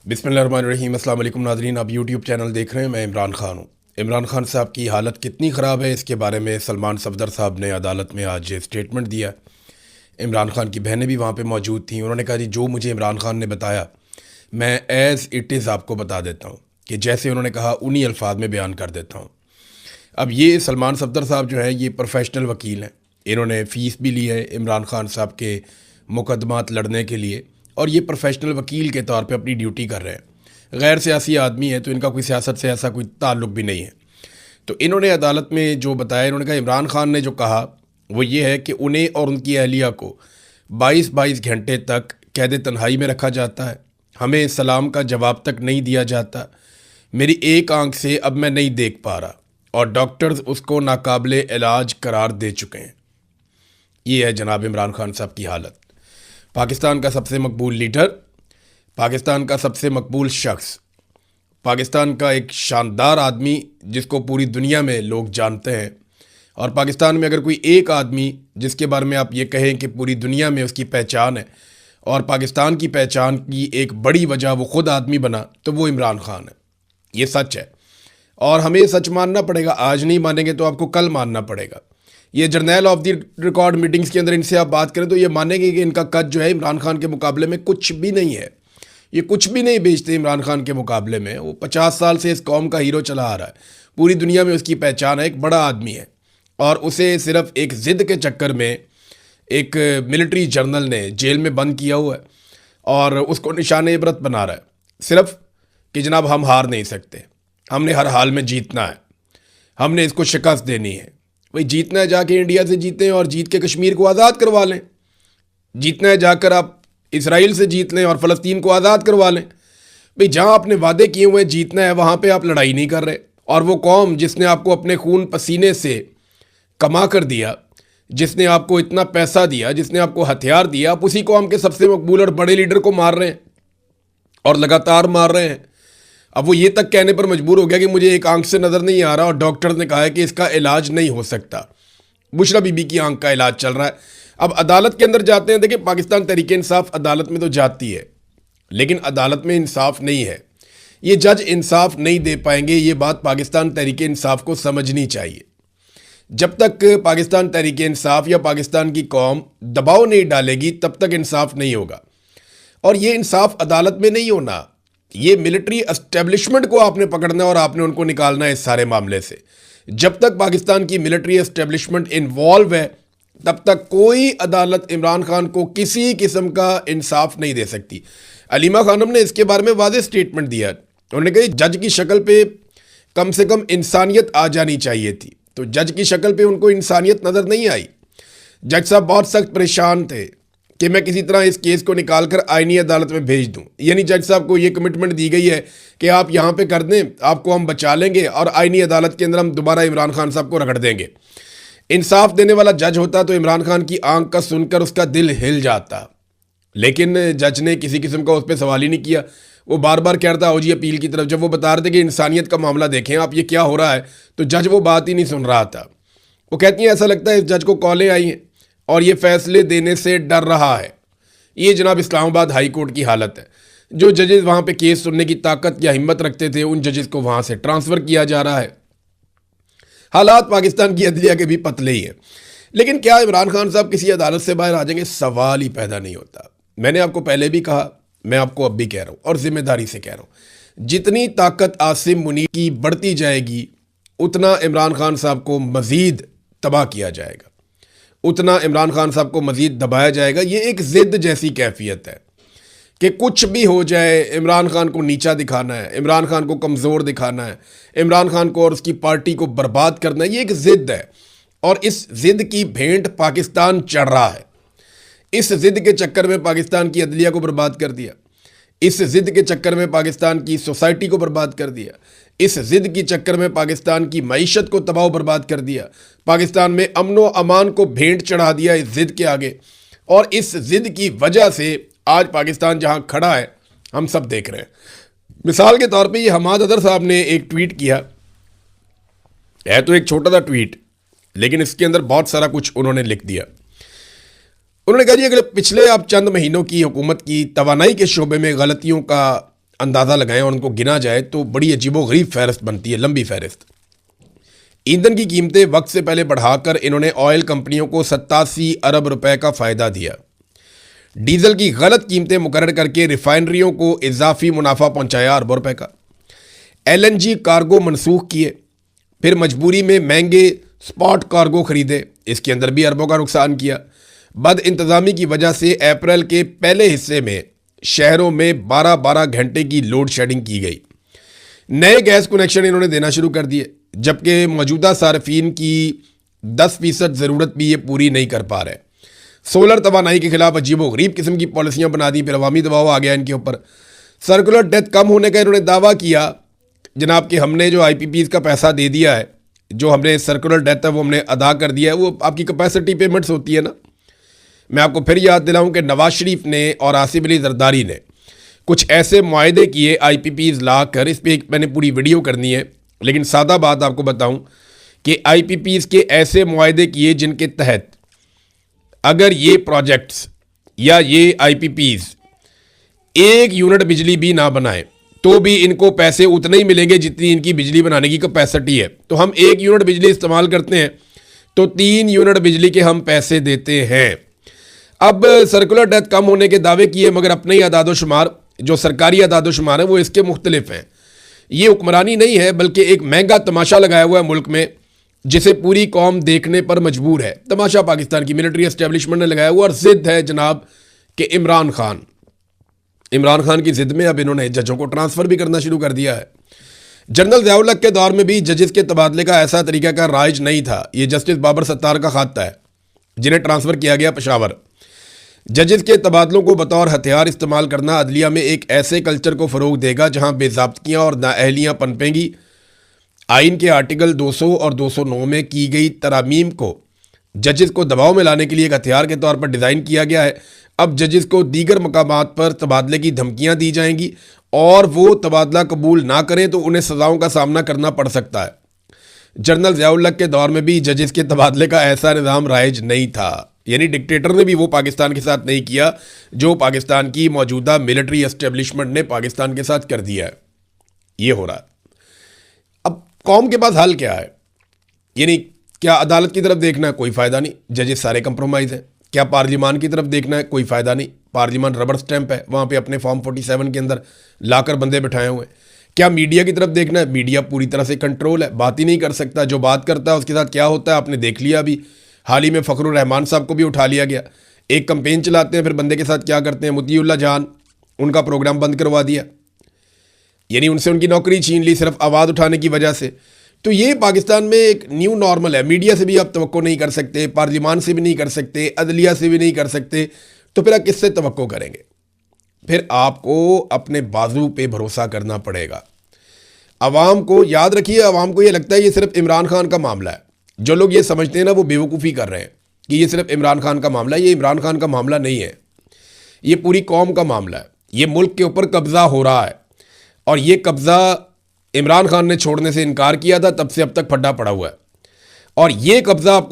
बिस्मिल्लाहिर्रहमानिर्रहीम। अस्सलाम वालेकुम नाज़रीन, आप यूट्यूब चैनल देख रहे हैं। मैं इमरान खान हूँ। इमरान खान साहब की हालत कितनी ख़राब है इसके बारे में सलमान सफदर साहब ने अदालत में आज स्टेटमेंट दिया। इमरान खान की बहनें भी वहाँ पे मौजूद थीं। उन्होंने कहा जी जो मुझे इमरान खान ने बताया मैं एज़ इट इज़ आपको बता देता हूँ कि जैसे उन्होंने कहा उन्हीं अल्फाज में बयान कर देता हूँ। अब ये सलमान सफदर साहब जो है ये प्रोफेशनल वकील हैं। इन्होंने फ़ीस भी ली है इमरान खान साहब के मुकदमात लड़ने के लिए, और ये प्रोफेशनल वकील के तौर पे अपनी ड्यूटी कर रहे हैं। गैर सियासी आदमी है तो इनका कोई सियासत से ऐसा कोई ताल्लुक़ भी नहीं है। तो इन्होंने अदालत में जो बताया, इन्होंने कहा इमरान खान ने जो कहा वो ये है कि उन्हें और उनकी अहलिया को 22-22 घंटे तक कैद तन्हाई में रखा जाता है, हमें सलाम का जवाब तक नहीं दिया जाता, मेरी एक आंख से अब मैं नहीं देख पा रहा, और डॉक्टर्स उसको नाकाबिले इलाज करार दे चुके हैं। ये है जनाब इमरान खान साहब की हालत। पाकिस्तान का सबसे मकबूल लीडर, पाकिस्तान का सबसे मकबूल शख्स, पाकिस्तान का एक शानदार आदमी जिसको पूरी दुनिया में लोग जानते हैं, और पाकिस्तान में अगर कोई एक आदमी जिसके बारे में आप ये कहें कि पूरी दुनिया में उसकी पहचान है और पाकिस्तान की पहचान की एक बड़ी वजह वो ख़ुद आदमी बना, तो वो इमरान खान है। ये सच है और हमें ये सच मानना पड़ेगा। आज नहीं मानेंगे तो आपको कल मानना पड़ेगा। ये journal of the record meetings के अंदर इनसे आप बात करें तो ये मानेंगे कि इनका कद जो है इमरान खान के मुकाबले में कुछ भी नहीं है। ये कुछ भी नहीं बेचते इमरान खान के मुकाबले में। वो 50 साल से इस कौम का हीरो चला आ रहा है, पूरी दुनिया में उसकी पहचान है, एक बड़ा आदमी है, और उसे सिर्फ एक ज़िद के चक्कर में एक मिलिट्री जर्नल ने जेल में बंद किया हुआ है और उसको निशान इबरत बना रहा है, सिर्फ कि जनाब हम हार नहीं सकते, हमने हर हाल में जीतना है, हमने इसको शिकस्त देनी है। भाई जीतना है जाके इंडिया से जीतें और जीत के कश्मीर को आज़ाद करवा लें। जीतना है जाकर आप इसराइल से जीत लें और फ़लस्तीन को आज़ाद करवा लें। भाई जहाँ आपने वादे किए हुए जीतना है वहाँ पे आप लड़ाई नहीं कर रहे, और वो कौम जिसने आपको अपने खून पसीने से कमा कर दिया, जिसने आपको इतना पैसा दिया, जिसने आपको हथियार दिया, आप उसी कौम के सबसे मकबूल और बड़े लीडर को मार रहे हैं और लगातार मार रहे हैं। अब वो ये तक कहने पर मजबूर हो गया कि मुझे एक आंख से नज़र नहीं आ रहा और डॉक्टर ने कहा है कि इसका इलाज नहीं हो सकता। बुशरा बीबी की आंख का इलाज चल रहा है। अब अदालत के अंदर जाते हैं। देखिए पाकिस्तान तहरीक इंसाफ अदालत में तो जाती है, लेकिन अदालत में इंसाफ नहीं है। ये जज इंसाफ नहीं दे पाएंगे, ये बात पाकिस्तान तहरीक इंसाफ को समझनी चाहिए। जब तक पाकिस्तान तहरीक इंसाफ या पाकिस्तान की कौम दबाव नहीं डालेगी तब तक इंसाफ नहीं होगा। और ये इंसाफ अदालत में नहीं होना, ये मिलिट्री एस्टेब्लिशमेंट को आपने पकड़ना है और आपने उनको निकालना है इस सारे मामले से। जब तक पाकिस्तान की मिलिट्री एस्टेब्लिशमेंट इन्वॉल्व है तब तक कोई अदालत इमरान खान को किसी किस्म का इंसाफ नहीं दे सकती। अलीमा खानम ने इसके बारे में वाज़ेह स्टेटमेंट दिया। उन्होंने कहा जज की शक्ल पे कम से कम इंसानियत आ जानी चाहिए थी, तो जज की शक्ल पे उनको इंसानियत नज़र नहीं आई। जज साहब बहुत सख्त परेशान थे कि मैं किसी तरह इस केस को निकाल कर आईनी अदालत में भेज दूं। यानी जज साहब को ये कमिटमेंट दी गई है कि आप यहाँ पे कर दें, आपको हम बचा लेंगे और आईनी अदालत के अंदर हम दोबारा इमरान खान साहब को रगड़ देंगे। इंसाफ देने वाला जज होता तो इमरान खान की आंख का सुनकर उसका दिल हिल जाता, लेकिन जज ने किसी किस्म का उस पर सवाल ही नहीं किया। वो बार बार कह रहा था आओ जी अपील की तरफ। जब वो बता रहे थे कि इंसानियत का मामला देखें आप, ये क्या हो रहा है, तो जज वो बात ही नहीं सुन रहा था। वो कहती हैं ऐसा लगता है इस जज को कॉलें आई हैं और ये फैसले देने से डर रहा है। ये जनाब इस्लामाबाद हाई कोर्ट की हालत है। जो जजेस वहाँ पे केस सुनने की ताकत या हिम्मत रखते थे उन जजेस को वहाँ से ट्रांसफ़र किया जा रहा है। हालात पाकिस्तान की अदलिया के भी पतले ही हैं। लेकिन क्या इमरान खान साहब किसी अदालत से बाहर आ जाएंगे, सवाल ही पैदा नहीं होता। मैंने आपको पहले भी कहा, मैं आपको अब भी कह रहा हूँ और ज़िम्मेदारी से कह रहा हूँ, जितनी ताकत आसिम मुनीर की बढ़ती जाएगी उतना इमरान खान साहब को मज़ीद तबाह किया जाएगा, उतना इमरान खान साहब को मज़ीद दबाया जाएगा। ये एक ज़िद जैसी कैफियत है कि कुछ भी हो जाए इमरान खान को नीचा दिखाना है, इमरान खान को कमज़ोर दिखाना है, इमरान खान को और उसकी पार्टी को बर्बाद करना है। ये एक ज़िद है और इस ज़िद की भेंट पाकिस्तान चढ़ रहा है। इस ज़िद के चक्कर में पाकिस्तान की अदलिया को बर्बाद कर दिया, इस ज़िद के चक्कर में पाकिस्तान की सोसाइटी को बर्बाद कर दिया, इस ज़िद की चक्कर में पाकिस्तान की मईशत को तबाह बर्बाद कर दिया, पाकिस्तान में अमन व अमान को भेंट चढ़ा दिया इस ज़िद के आगे। और इस ज़िद की वजह से आज पाकिस्तान जहां खड़ा है हम सब देख रहे हैं। मिसाल के तौर पे ये हमाद अदर साहब ने एक ट्वीट किया है, तो एक छोटा सा ट्वीट, लेकिन इसके अंदर बहुत सारा कुछ उन्होंने लिख दिया। उन्होंने कहा जी अगर पिछले आप चंद महीनों की हुकूमत की तवानाई के शोबे में गलतियों का अंदाज़ा लगाएं और उनको गिना जाए तो बड़ी अजीबोगरीब फहरिस्त बनती है, लंबी फहरिस्त। ईंधन की कीमतें वक्त से पहले बढ़ाकर इन्होंने ऑयल कंपनियों को 87 अरब रुपए का फ़ायदा दिया। डीजल की गलत कीमतें मुकर्रर करके रिफाइनरियों को इजाफी मुनाफा पहुंचाया अरबों रुपए का। एलएनजी कार्गो मनसूख किए, फिर मजबूरी में महंगे स्पॉट कार्गो खरीदे, इसके अंदर भी अरबों का नुकसान किया। बद इंतज़ामी की वजह से अप्रैल के पहले हिस्से में शहरों में 12-12 घंटे की लोड शेडिंग की गई। नए गैस कनेक्शन इन्होंने देना शुरू कर दिए, जबकि मौजूदा सार्फिन की 10% ज़रूरत भी ये पूरी नहीं कर पा रहे। सोलर तवानाई के खिलाफ अजीबोगरीब किस्म की पॉलिसियां बना दी, फिर अवामी दबाव आ गया इनके ऊपर। सर्कुलर डेथ कम होने का इन्होंने दावा किया, जनाब कि हमने जो आईपीपीज़ का पैसा दे दिया है, जो हमने सर्कुलर डेथ है वो हमने अदा कर दिया है। वो आपकी कैपेसिटी पेमेंट्स होती है ना। मैं आपको फिर याद दिलाऊं कि नवाज शरीफ ने और आसिफ अली जरदारी ने कुछ ऐसे मुआहदे किए आईपीपीज़ ला कर, इस पर मैंने पूरी वीडियो करनी है, लेकिन सादा बात आपको बताऊं कि आईपीपीज़ के ऐसे मुआहदे किए जिनके तहत अगर ये प्रोजेक्ट्स या ये आईपीपीज़ 1 यूनिट बिजली भी ना बनाए तो भी इनको पैसे उतने ही मिलेंगे जितनी इनकी बिजली बनाने की कैपेसिटी है। तो हम 1 यूनिट बिजली इस्तेमाल करते हैं तो 3 यूनिट बिजली के हम पैसे देते हैं। अब सर्कुलर डेथ कम होने के दावे किए, मगर अपने ही अदादोशुमार, जो सरकारी अदादोशुमार है वो इसके मुख्तलिफ हैं। ये हुक्मरानी नहीं है, बल्कि एक महंगा तमाशा लगाया हुआ है मुल्क में, जिसे पूरी कौम देखने पर मजबूर है। तमाशा पाकिस्तान की मिलिट्री एस्टेब्लिशमेंट ने लगाया हुआ, और जिद है जनाब कि इमरान खान की जिद में अब इन्होंने जजों को ट्रांसफ़र भी करना शुरू कर दिया है। जनरल ज़िया-उल हक के दौर में भी जजेस के तबादले का ऐसा तरीका का राइज नहीं था। ये जस्टिस बाबर सत्तार का खाता है, जिन्हें ट्रांसफ़र किया गया पेशावर। जजेस के तबादलों को बतौर हथियार इस्तेमाल करना अदलिया में एक ऐसे कल्चर को फ़रोग देगा जहां बेज़ाब्तियाँ और नाअहलियाँ पनपेंगी। आइन के आर्टिकल 200 और 209 में की गई तरामीम को जजेस को दबाव में लाने के लिए एक हथियार के तौर पर डिज़ाइन किया गया है। अब जजेस को दीगर मकामात पर तबादले की धमकियां दी जाएंगी, और वो तबादला कबूल ना करें तो उन्हें सज़ाओं का सामना करना पड़ सकता है। जनरल ज़िया-उल हक के दौर में भी जजेस के तबादले का ऐसा निज़ाम राइज नहीं था, यानी डिक्टेटर ने भी वो पाकिस्तान के साथ नहीं किया जो पाकिस्तान की मौजूदा मिलिट्री एस्टेब्लिशमेंट ने पाकिस्तान के साथ कर दिया है। ये हो रहा है। अब कौम के पास हल क्या है? यानी क्या अदालत की तरफ देखना है? कोई फ़ायदा नहीं, जजेस सारे कंप्रोमाइज़ हैं। क्या पार्लिमान की तरफ देखना है? कोई फ़ायदा नहीं, पार्लिमान रबर स्टैंप है, वहाँ पे अपने फॉर्म 47 के अंदर लाकर बंदे बिठाए हुए हैं। क्या मीडिया की तरफ देखना है? मीडिया पूरी तरह से कंट्रोल है, बात ही नहीं कर सकता। जो बात करता है उसके साथ क्या होता है आपने देख लिया। अभी हाल ही में फ़खरुर रहमान साहब को भी उठा लिया गया। एक कंपेन चलाते हैं, फिर बंदे के साथ क्या करते हैं, मुतीउल्लाह जान, उनका प्रोग्राम बंद करवा दिया, यानी उनसे उनकी नौकरी छीन ली सिर्फ आवाज़ उठाने की वजह से। तो ये पाकिस्तान में एक न्यू नॉर्मल है। मीडिया से भी आप तवक्को नहीं कर सकते, पार्लिमान से भी नहीं कर सकते, अदलिया से भी नहीं कर सकते, तो फिर आप किससे तवक्को करेंगे? फिर आपको अपने बाजू पे भरोसा करना पड़ेगा। अवाम को याद रखिए, अवाम को ये लगता है ये सिर्फ इमरान खान का मामला है। जो लोग ये समझते हैं ना, वो बेवकूफ़ी कर रहे हैं कि ये सिर्फ इमरान खान का मामला है। ये इमरान खान का मामला नहीं है, ये पूरी कौम का मामला है। ये मुल्क के ऊपर कब्ज़ा हो रहा है, और ये कब्ज़ा इमरान खान ने छोड़ने से इनकार किया था, तब से अब तक फड्डा पड़ा हुआ है, और ये कब्ज़ा